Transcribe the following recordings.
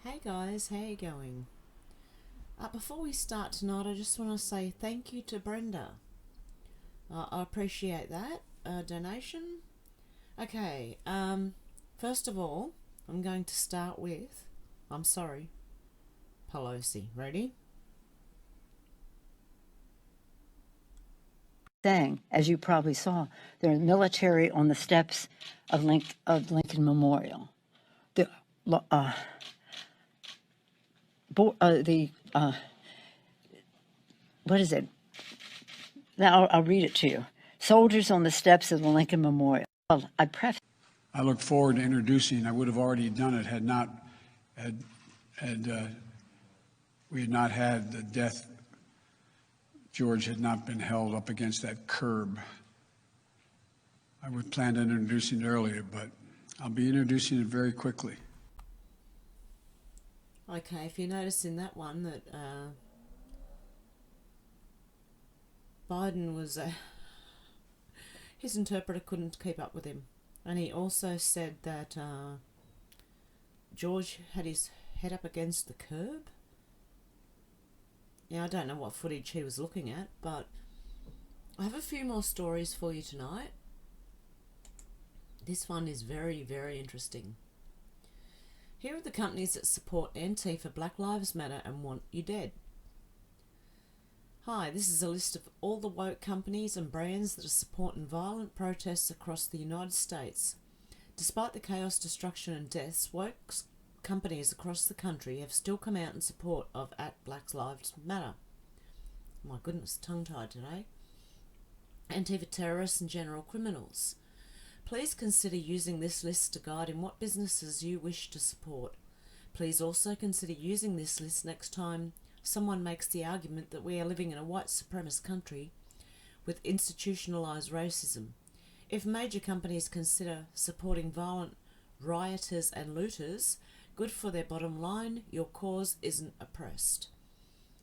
Hey guys, how you going? Before we start tonight, I just want to say thank you to Brenda. I appreciate that donation. Okay, first of all, I'm going to start with, I'm sorry, Pelosi. Ready? Thing, as you probably saw, there's military on the steps of Lincoln Memorial. The what is it? Now I'll read it to you. Soldiers on the steps of the Lincoln Memorial. Well, I look forward to introducing. I would have already done it had we had not had the death. George had not been held up against that curb. I would plan on introducing it earlier, but I'll be introducing it very quickly. Okay, if you notice in that one that Biden was his interpreter couldn't keep up with him, and he also said that George had his head up against the curb. Now, I don't know what footage he was looking at, but I have a few more stories for you tonight. This one is very, very interesting. Here are the companies that support Antifa, Black Lives Matter, and want you dead. Hi, this is a list of all the woke companies and brands that are supporting violent protests across the United States. Despite the chaos, destruction, and deaths, woke companies across the country have still come out in support of Black Lives Matter. My goodness, tongue-tied today. Antifa terrorists and general criminals. Please consider using this list to guide in what businesses you wish to support. Please also consider using this list next time someone makes the argument that we are living in a white supremacist country with institutionalized racism. If major companies consider supporting violent rioters and looters, good for their bottom line, your cause isn't oppressed.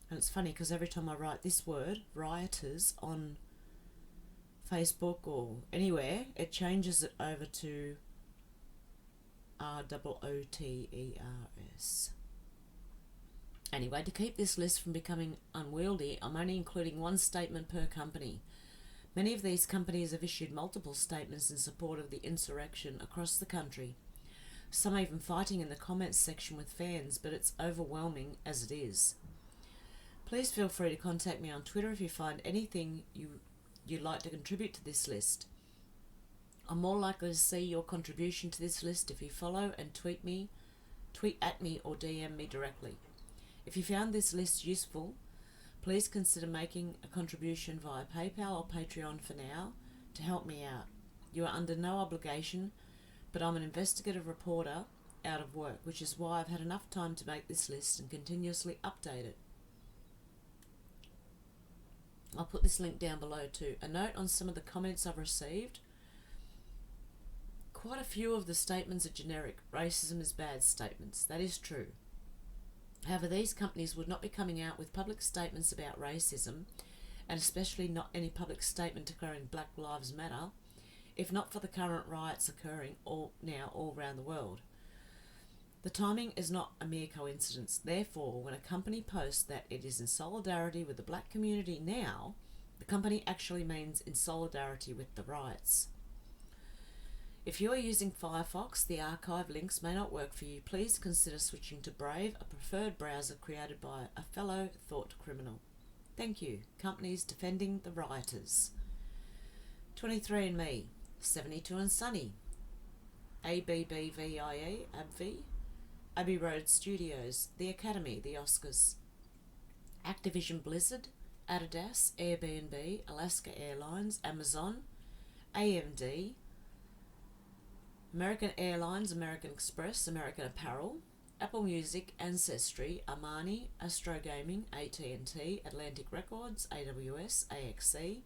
And it's funny because every time I write this word, rioters, on Facebook or anywhere, it changes it over to ROOTERS. Anyway, to keep this list from becoming unwieldy, I'm only including one statement per company. Many of these companies have issued multiple statements in support of the insurrection across the country. Some are even fighting in the comments section with fans, but it's overwhelming as it is. Please feel free to contact me on Twitter if you find anything you'd like to contribute to this list. I'm more likely to see your contribution to this list if you follow and tweet at me or DM me directly. If you found this list useful, please consider making a contribution via PayPal or Patreon for now to help me out. You are under no obligation, but I'm an investigative reporter out of work, which is why I've had enough time to make this list and continuously update it. I'll put this link down below too. A note on some of the comments I've received. Quite a few of the statements are generic. Racism is bad statements. That is true. However, these companies would not be coming out with public statements about racism, and especially not any public statement declaring Black Lives Matter, if not for the current riots occurring all around the world. The timing is not a mere coincidence. Therefore, when a company posts that it is in solidarity with the black community now, the company actually means in solidarity with the riots. If you are using Firefox, the archive links may not work for you. Please consider switching to Brave, a preferred browser created by a fellow thought criminal. Thank you. Companies defending the rioters. 23andMe, 72andSunny, ABBVIE, AbbVie, Abbey Road Studios, The Academy, The Oscars, Activision Blizzard, Adidas, Airbnb, Alaska Airlines, Amazon, AMD, American Airlines, American Express, American Apparel, Apple Music, Ancestry, Armani, Astro Gaming, AT&T, Atlantic Records, AWS, AXC,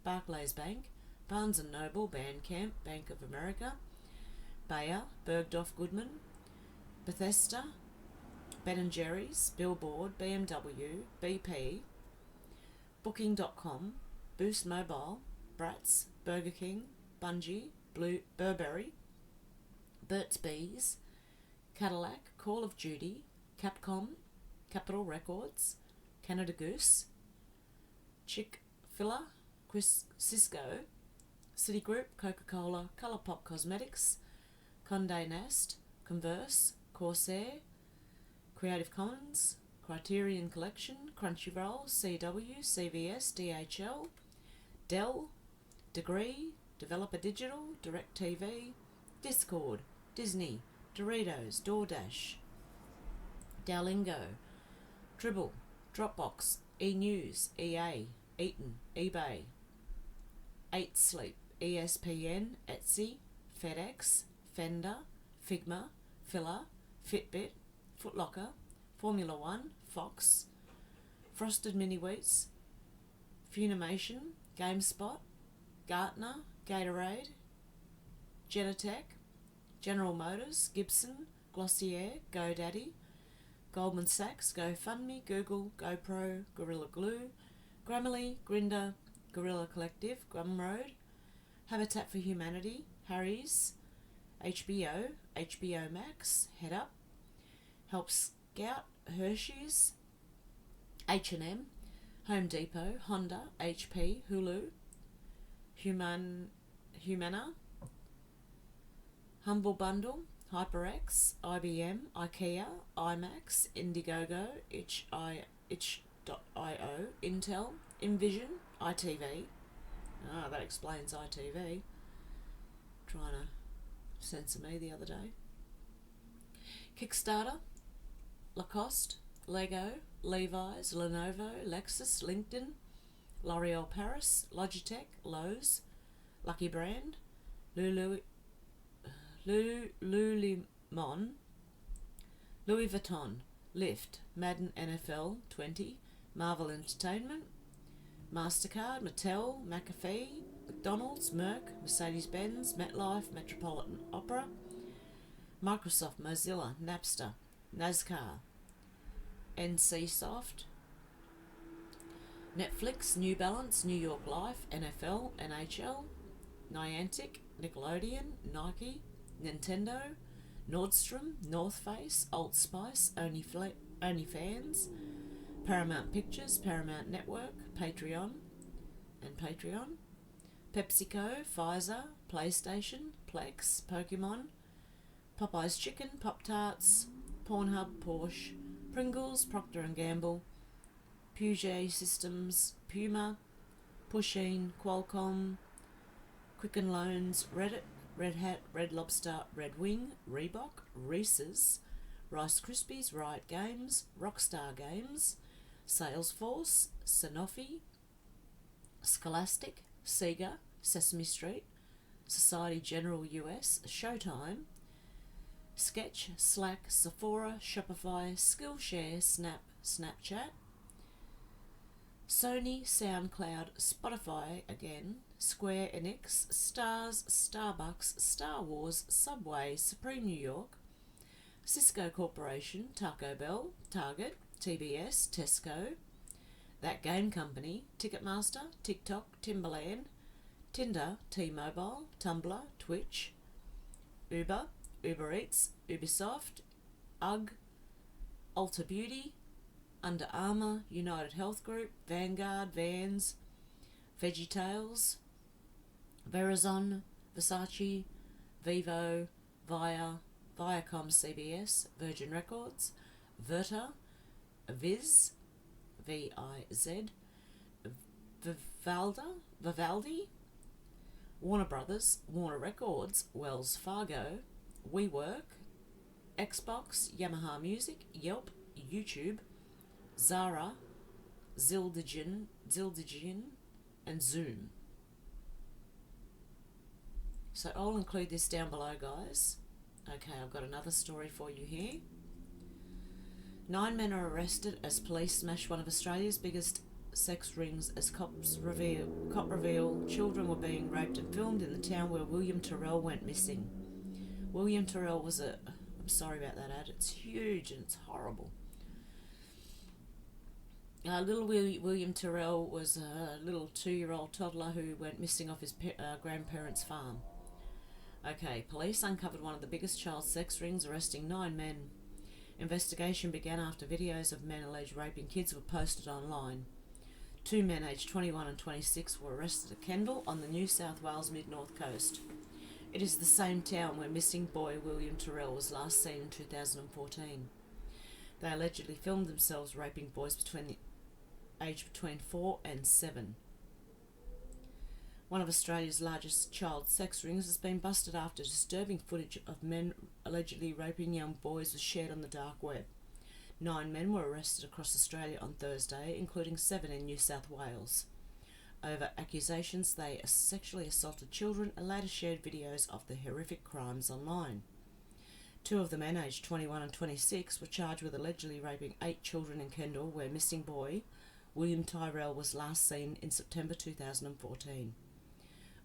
Barclays Bank, Barnes & Noble, Bandcamp, Bank of America, Bayer, Bergdorf Goodman, Bethesda, Ben & Jerry's, Billboard, BMW, BP, Booking.com, Boost Mobile, Bratz, Burger King, Bungie, Burberry, Burt's Bees, Cadillac, Call of Duty, Capcom, Capitol Records, Canada Goose, Chick-fil-A, Cisco, Citigroup, Coca-Cola, Colourpop Cosmetics, Condé Nast, Converse, Corsair, Creative Commons, Criterion Collection, Crunchyroll, CW, CVS, DHL, Dell, Degree, Developer Digital, DirecTV, Discord, Disney, Doritos, DoorDash, Duolingo, Dribble, Dropbox, eNews, EA, Eaton, eBay, 8 Sleep, ESPN, Etsy, FedEx, Fender, Figma, Fila, Fitbit, Foot Locker, Formula One, Fox, Frosted Mini Wheats, Funimation, GameSpot, Gartner, Gatorade, Genentech, General Motors, Gibson, Glossier, GoDaddy, Goldman Sachs, GoFundMe, Google, GoPro, Gorilla Glue, Grammarly, Grindr, Gorilla Collective, Gumroad, Habitat for Humanity, Harry's, HBO, HBO Max, Head Up, Help Scout, Hershey's, H&M, Home Depot, Honda, HP, Hulu, Humana, Humble Bundle, HyperX, IBM, IKEA, IMAX, Indiegogo, itch.io, Intel, Envision, ITV. Ah, that explains ITV. Trying to censor me the other day. Kickstarter, Lacoste, Lego, Levi's, Lenovo, Lexus, LinkedIn, L'Oreal Paris, Logitech, Lowe's, Lucky Brand, Lululemon, Louis Vuitton, Lyft, Madden NFL 20, Marvel Entertainment, MasterCard, Mattel, McAfee, McDonald's, Merck, Mercedes-Benz, MetLife, Metropolitan Opera, Microsoft, Mozilla, Napster, NASCAR, NCSoft, Netflix, New Balance, New York Life, NFL, NHL, Niantic, Nickelodeon, Nike, Nintendo, Nordstrom, North Face, Old Spice, OnlyFans, Paramount Pictures, Paramount Network, Patreon, PepsiCo, Pfizer, PlayStation, Plex, Pokemon, Popeye's Chicken, Pop-Tarts, Pornhub, Porsche, Pringles, Procter & Gamble, Puget Systems, Puma, Pusheen, Qualcomm, Quicken Loans, Reddit, Red Hat, Red Lobster, Red Wing, Reebok, Reese's, Rice Krispies, Riot Games, Rockstar Games, Salesforce, Sanofi, Scholastic, Sega, Sesame Street, Society General US, Showtime, Sketch, Slack, Sephora, Shopify, Skillshare, Snap, Snapchat, Sony, SoundCloud, Spotify again, Square Enix, Stars, Starbucks, Star Wars, Subway, Supreme New York, Cisco Corporation, Taco Bell, Target, TBS, Tesco, That Game Company, Ticketmaster, TikTok, Timberland, Tinder, T-Mobile, Tumblr, Twitch, Uber, Uber Eats, Ubisoft, UGG, Ulta Beauty, Under Armour, United Health Group, Vanguard, Vans, VeggieTales, Verizon, Versace, Vivo, Viacom CBS, Virgin Records, Verta, Viz, V-I-Z, Vivaldi, Warner Brothers, Warner Records, Wells Fargo, WeWork, Xbox, Yamaha Music, Yelp, YouTube, Zara, Zildjian, and Zoom. So I'll include this down below, guys. Okay, I've got another story for you here. 9 men are arrested as police smash one of Australia's biggest sex rings as cop reveal children were being raped and filmed in the town where William Terrell went missing. William Terrell was I'm sorry about that ad, it's huge and it's horrible. Little William Terrell was a little 2-year-old toddler who went missing off his grandparents' farm. Okay, police uncovered one of the biggest child sex rings, arresting 9 men. Investigation began after videos of men alleged raping kids were posted online. 2 men aged 21 and 26 were arrested at Kendal on the New South Wales mid-north coast. It is the same town where missing boy William Terrell was last seen in 2014. They allegedly filmed themselves raping boys aged between 4 and 7. One of Australia's largest child sex rings has been busted after disturbing footage of men allegedly raping young boys was shared on the dark web. 9 men were arrested across Australia on Thursday, including 7 in New South Wales, over accusations they sexually assaulted children and later shared videos of the horrific crimes online. 2 of the men, aged 21 and 26, were charged with allegedly raping 8 children in Kendal, where missing boy William Tyrrell was last seen in September 2014.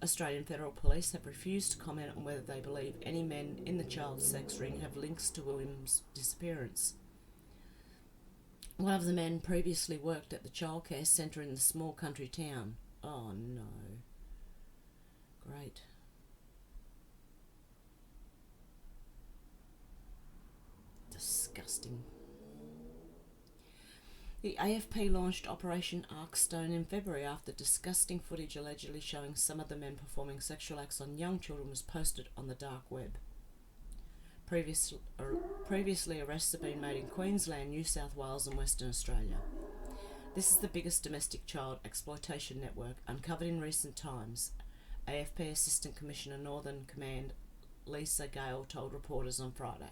Australian Federal Police have refused to comment on whether they believe any men in the child sex ring have links to William's disappearance. One of the men previously worked at the childcare centre in the small country town. Oh no. Great. Disgusting. The AFP launched Operation Arkstone in February after disgusting footage allegedly showing some of the men performing sexual acts on young children was posted on the dark web. Previously, arrests have been made in Queensland, New South Wales and Western Australia. This is the biggest domestic child exploitation network uncovered in recent times, AFP Assistant Commissioner Northern Command Lisa Gale told reporters on Friday.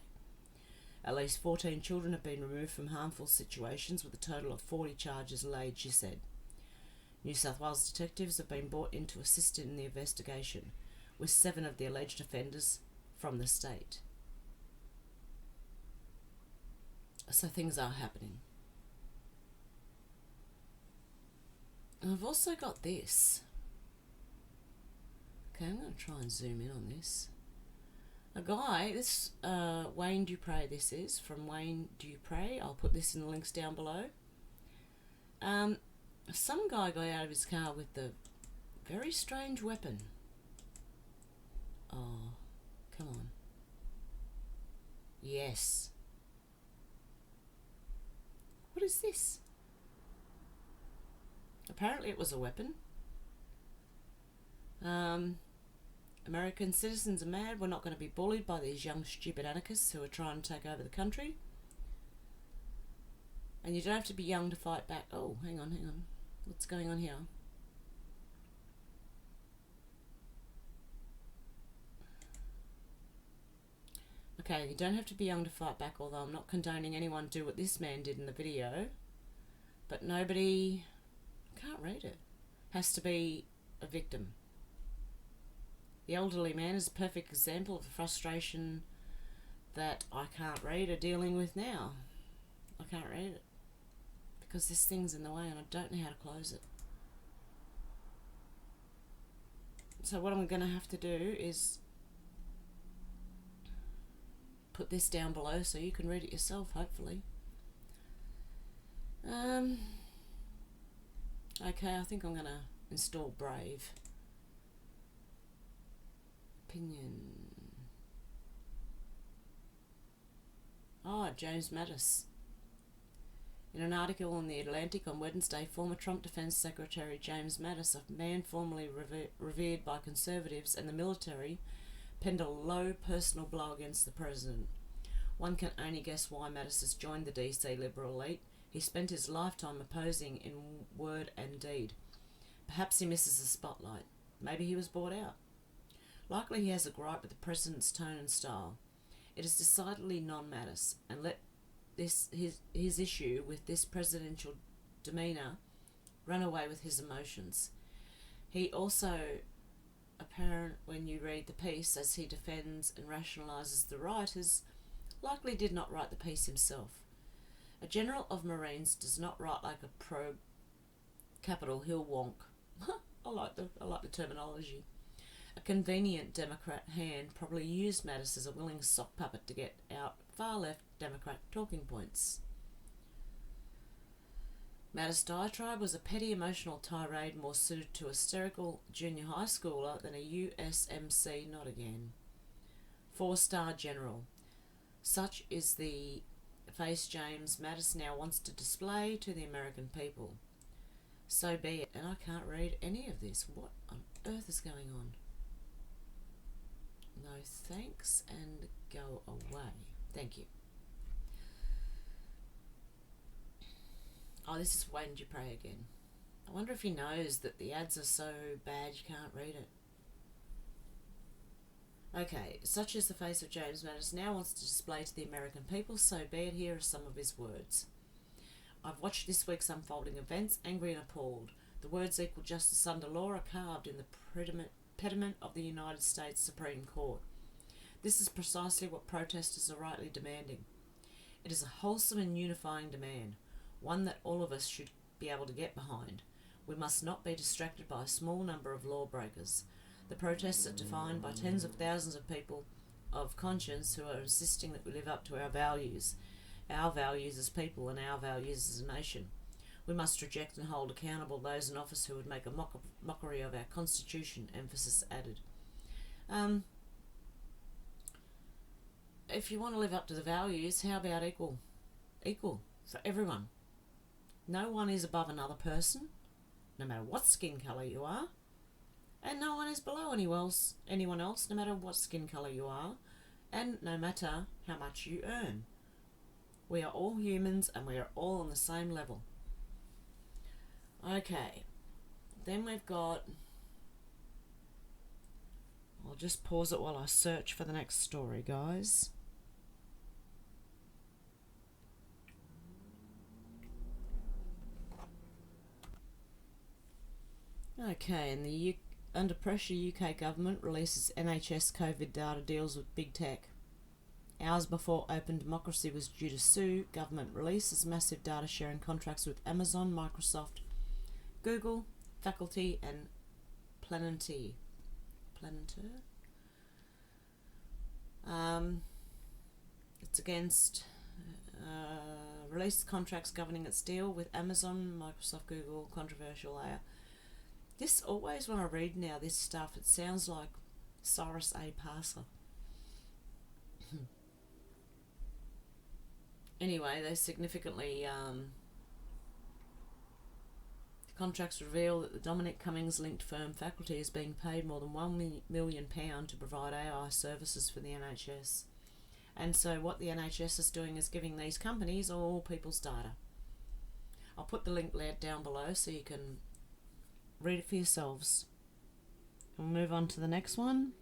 At least 14 children have been removed from harmful situations with a total of 40 charges laid, she said. New South Wales detectives have been brought in to assist in the investigation, with 7 of the alleged offenders from the state. So things are happening. And I've also got this. Okay, I'm going to try and zoom in on this. A guy, Wayne Dupre, this is, from Wayne Dupre. I'll put this in the links down below. Some guy got out of his car with a very strange weapon. Oh, come on. Yes. What is this? Apparently it was a weapon. American citizens are mad. We're not going to be bullied by these young stupid anarchists who are trying to take over the country. And you don't have to be young to fight back. Oh, hang on. What's going on here? Okay, you don't have to be young to fight back, although I'm not condoning anyone do what this man did in the video. But nobody, I can't read it, has to be a victim. The elderly man is a perfect example of the frustration that I can't read are dealing with now. I can't read it because this thing's in the way and I don't know how to close it. So what I'm going to have to do is put this down below so you can read it yourself, hopefully. Okay, I think I'm going to install Brave. Opinion. Oh, James Mattis. In an article in The Atlantic on Wednesday, former Trump Defense Secretary James Mattis, a man formerly revered by conservatives and the military, penned a low personal blow against the president. One can only guess why Mattis has joined the DC Liberal elite. He spent his lifetime opposing in word and deed. Perhaps he misses the spotlight. Maybe he was bought out. Likely he has a gripe with the president's tone and style. It is decidedly non-Mattis, and let his issue with this presidential demeanour run away with his emotions. He also, apparent when you read the piece, as he defends and rationalises the writers, likely did not write the piece himself. A general of Marines does not write like a pro-Capitol Hill wonk. I like the terminology. A convenient Democrat hand probably used Mattis as a willing sock puppet to get out far-left Democrat talking points. Mattis' diatribe was a petty emotional tirade more suited to a hysterical junior high schooler than a USMC not again. 4-star general. Such is the face James Mattis now wants to display to the American people. So be it. And I can't read any of this. What on earth is going on? No thanks and go away. Thank you. Oh, this is Why Didn't You Pray Again? I wonder if he knows that the ads are so bad you can't read it. Okay, such is the face of James Mattis now wants to display to the American people, so be it. Here are some of his words. I've watched this week's unfolding events, angry and appalled. The words equal justice under law are carved in the pediment of the United States Supreme Court. This is precisely what protesters are rightly demanding. It is a wholesome and unifying demand, one that all of us should be able to get behind. We must not be distracted by a small number of lawbreakers. The protests are defined by tens of thousands of people of conscience who are insisting that we live up to our values as people and our values as a nation. We must reject and hold accountable those in office who would make a mockery of our Constitution, emphasis added. If you want to live up to the values, how about equal? Equal for everyone. No one is above another person, no matter what skin colour you are, and no one is below anyone else, no matter what skin colour you are, and no matter how much you earn. We are all humans and we are all on the same level. Okay, then we've got... I'll just pause it while I search for the next story, guys. Okay, and the under pressure UK government releases NHS COVID data deals with big tech. Hours before Open Democracy was due to sue, government releases massive data sharing contracts with Amazon, Microsoft, Google, Faculty and Planenter. It's against released contracts governing its deal with Amazon, Microsoft, Google, controversial layer. This always, when I read now this stuff, it sounds like Cyrus A. Parser. Anyway, they significantly... the contracts reveal that the Dominic Cummings-linked firm Faculty is being paid more than £1 million to provide AI services for the NHS. And so what the NHS is doing is giving these companies all people's data. I'll put the link down below so you can read it for yourselves. We'll move on to the next one.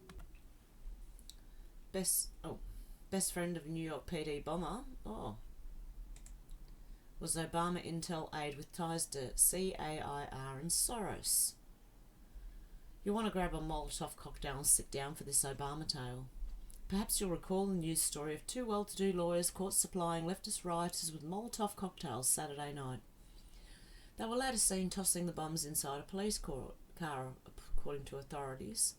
Best friend of New York PD bomber was Obama Intel aide with ties to CAIR and Soros. You want to grab a Molotov cocktail and sit down for this Obama tale. Perhaps you'll recall the news story of two well-to-do lawyers caught supplying leftist rioters with Molotov cocktails Saturday night. They were later seen tossing the bombs inside a police car, according to authorities.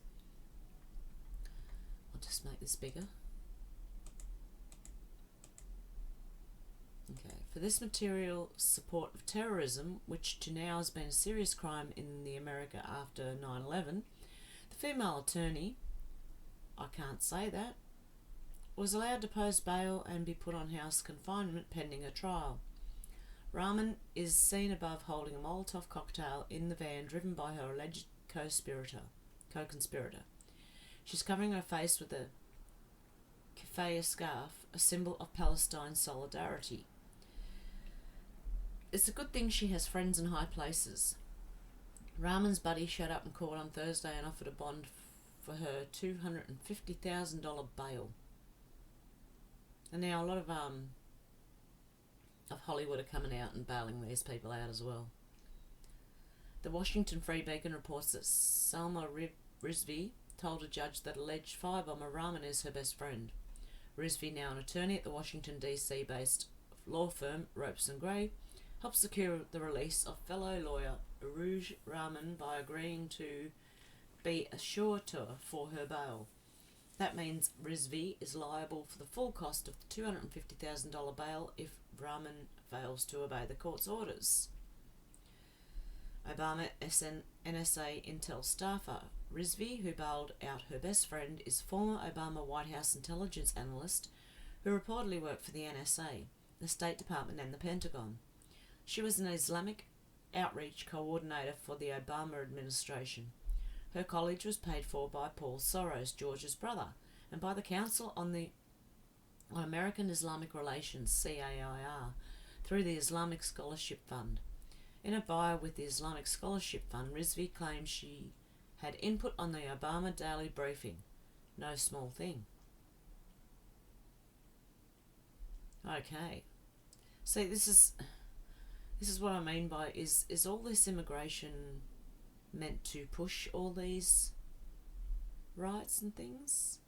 I'll just make this bigger. Okay. For this material support of terrorism, which to now has been a serious crime in the America after 9/11, the female attorney, I can't say that, was allowed to post bail and be put on house confinement pending a trial. Rahman is seen above holding a Molotov cocktail in the van driven by her alleged co-conspirator. She's covering her face with a keffiyeh scarf, a symbol of Palestine solidarity. It's a good thing she has friends in high places. Rahman's buddy showed up in court on Thursday and offered a bond for her $250,000 bail. And now a lot of Hollywood are coming out and bailing these people out as well. The Washington Free Beacon reports that Salma Rizvi told a judge that alleged firebomber Rahman is her best friend. Rizvi, now an attorney at the Washington DC based law firm Ropes and Gray, helped secure the release of fellow lawyer Aruj Rahman by agreeing to be a suretor for her bail. That means Rizvi is liable for the full cost of the $250,000 bail if Rahman fails to obey the court's orders. Obama NSA Intel staffer Rizvi, who bailed out her best friend, is former Obama White House intelligence analyst who reportedly worked for the NSA. the State Department and the Pentagon. She was an Islamic outreach coordinator for the Obama administration. Her college was paid for by Paul Soros, George's brother, and by the Council on American Islamic Relations, CAIR, through the Islamic Scholarship Fund. In a bio with the Islamic Scholarship Fund, Rizvi claims she had input on the Obama daily briefing. No small thing. Okay. See, this is what I mean by is all this immigration meant to push all these rights and things?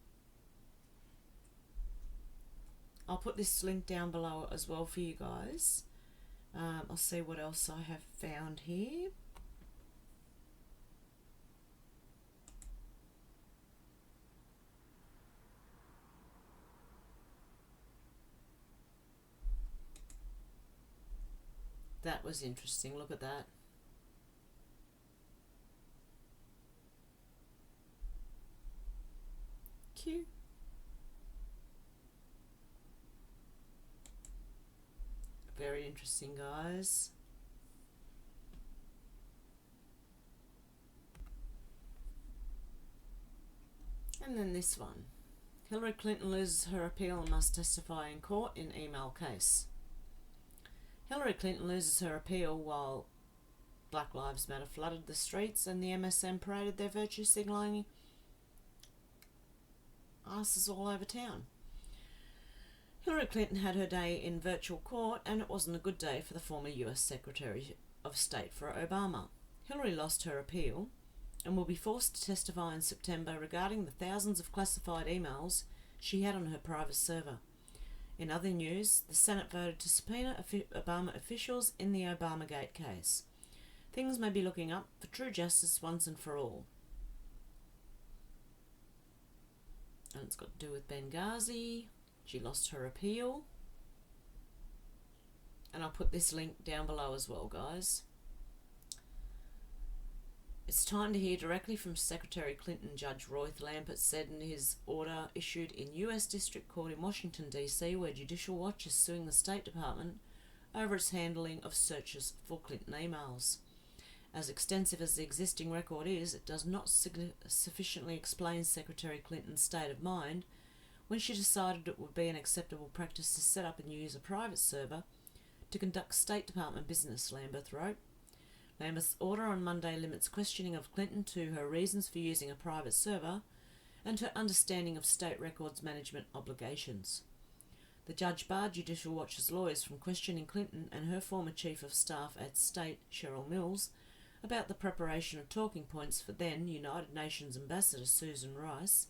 I'll put this link down below as well for you guys. I'll see what else I have found here. That was interesting. Look at that. Cute. Very interesting, guys. And then this one. Hillary Clinton loses her appeal and must testify in court in email case. Hillary Clinton loses her appeal while Black Lives Matter flooded the streets and the MSM paraded their virtue signalling asses all over town. Hillary Clinton had her day in virtual court, and it wasn't a good day for the former US Secretary of State for Obama. Hillary lost her appeal and will be forced to testify in September regarding the thousands of classified emails she had on her private server. In other news, the Senate voted to subpoena Obama officials in the Obamagate case. Things may be looking up for true justice once and for all. And it's got to do with Benghazi. She lost her appeal. And I'll put this link down below as well, guys. It's time to hear directly from Secretary Clinton. Judge Royth Lampert said in his order issued in U.S. District Court in Washington, D.C., where Judicial Watch is suing the State Department over its handling of searches for Clinton emails. As extensive as the existing record is, it does not sufficiently explain Secretary Clinton's state of mind when she decided it would be an acceptable practice to set up and use a private server to conduct State Department business, Lambert wrote. Lambert's order on Monday limits questioning of Clinton to her reasons for using a private server and her understanding of state records management obligations. The judge barred Judicial Watch's lawyers from questioning Clinton and her former chief of staff at State, Cheryl Mills, about the preparation of talking points for then United Nations Ambassador Susan Rice.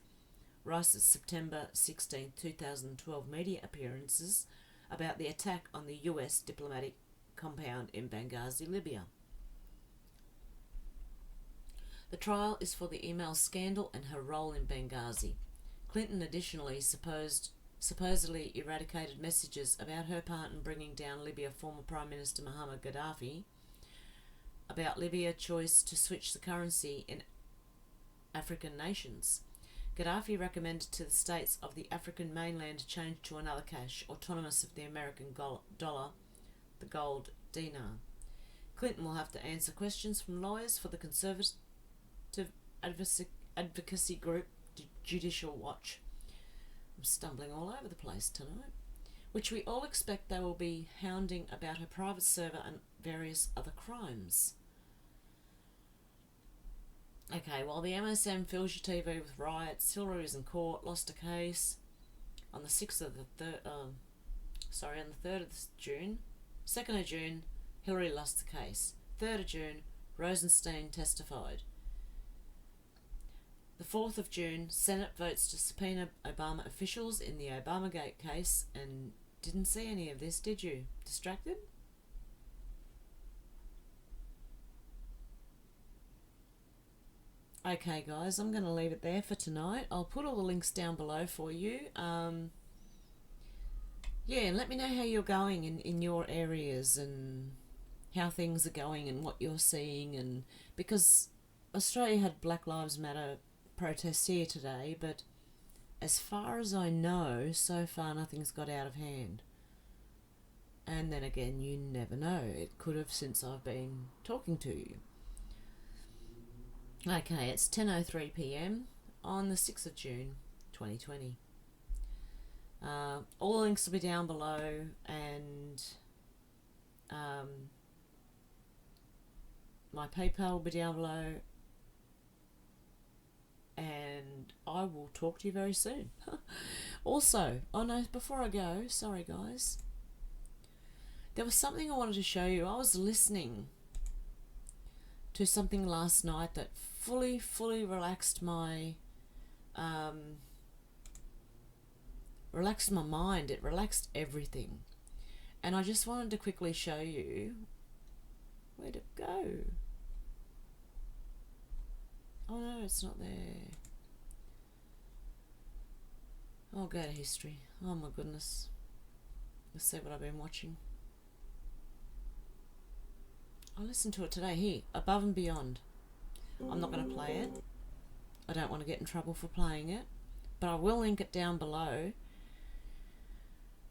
Rice's September 16, 2012 media appearances about the attack on the US diplomatic compound in Benghazi, Libya. The trial is for the email scandal and her role in Benghazi. Clinton additionally supposedly eradicated messages about her part in bringing down Libya former Prime Minister Muammar Gaddafi, about Libya's choice to switch the currency in African nations. Gaddafi recommended to the states of the African mainland to change to another cash, autonomous of the American dollar, the gold dinar. Clinton will have to answer questions from lawyers for the conservative advocacy group Judicial Watch. I'm stumbling all over the place tonight. Which we all expect they will be hounding about her private server and various other crimes. Okay, while the MSM fills your TV with riots, Hillary is in court, lost a case on the 6th of the 3rd, on the 3rd of June. 2nd of June, Hillary lost the case. 3rd of June, Rosenstein testified. The 4th of June, Senate votes to subpoena Obama officials in the Obamagate case, and didn't see any of this, did you? Distracted? Okay, guys, I'm going to leave it there for tonight. I'll put all the links down below for you. Yeah, and let me know how you're going in your areas and how things are going and what you're seeing. And because Australia had Black Lives Matter protests here today, but as far as I know, so far nothing's got out of hand. And then again, you never know. It could have since I've been talking to you. Okay, it's 10:03 p.m. on the 6th of June 2020. All the links will be down below, and my PayPal will be down below, and I will talk to you very soon. Also, oh no, before I go, sorry guys, there was something I wanted to show you. I was listening to something last night that fully relaxed my mind. It relaxed everything, and I just wanted to quickly show you. Where'd it go? Oh no, it's not there. I'll go to history. Oh my goodness. Let's see what I've been watching. I listened to it today. Here, Above and Beyond. I'm not going to play it. I don't want to get in trouble for playing it, but I will link it down below.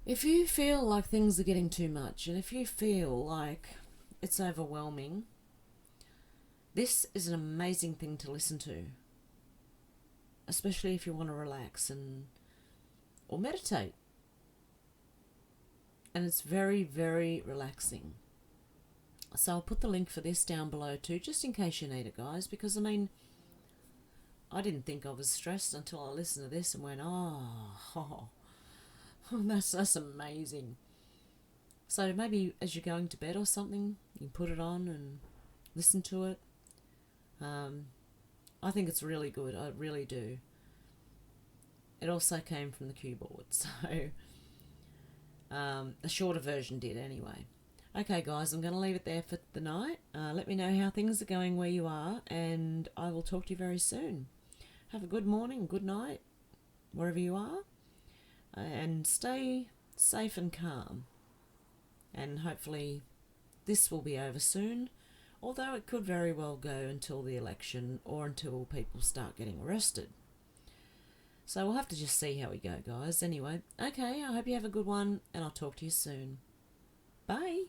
If you feel like things are getting too much, and if you feel like it's overwhelming, this is an amazing thing to listen to, especially if you want to relax or meditate. And it's very relaxing. So I'll put the link for this down below too, just in case you need it, guys, because I mean, I didn't think I was stressed until I listened to this and went, oh that's amazing. So maybe as you're going to bed or something, you put it on and listen to it. I think it's really good. I really do. It also came from the keyboard, so a shorter version did anyway. Okay guys, I'm going to leave it there for the night. Let me know how things are going where you are, and I will talk to you very soon. Have a good morning, good night, wherever you are, and stay safe and calm. And hopefully this will be over soon, although it could very well go until the election or until people start getting arrested. So we'll have to just see how we go, guys. Anyway, okay, I hope you have a good one, and I'll talk to you soon. Bye.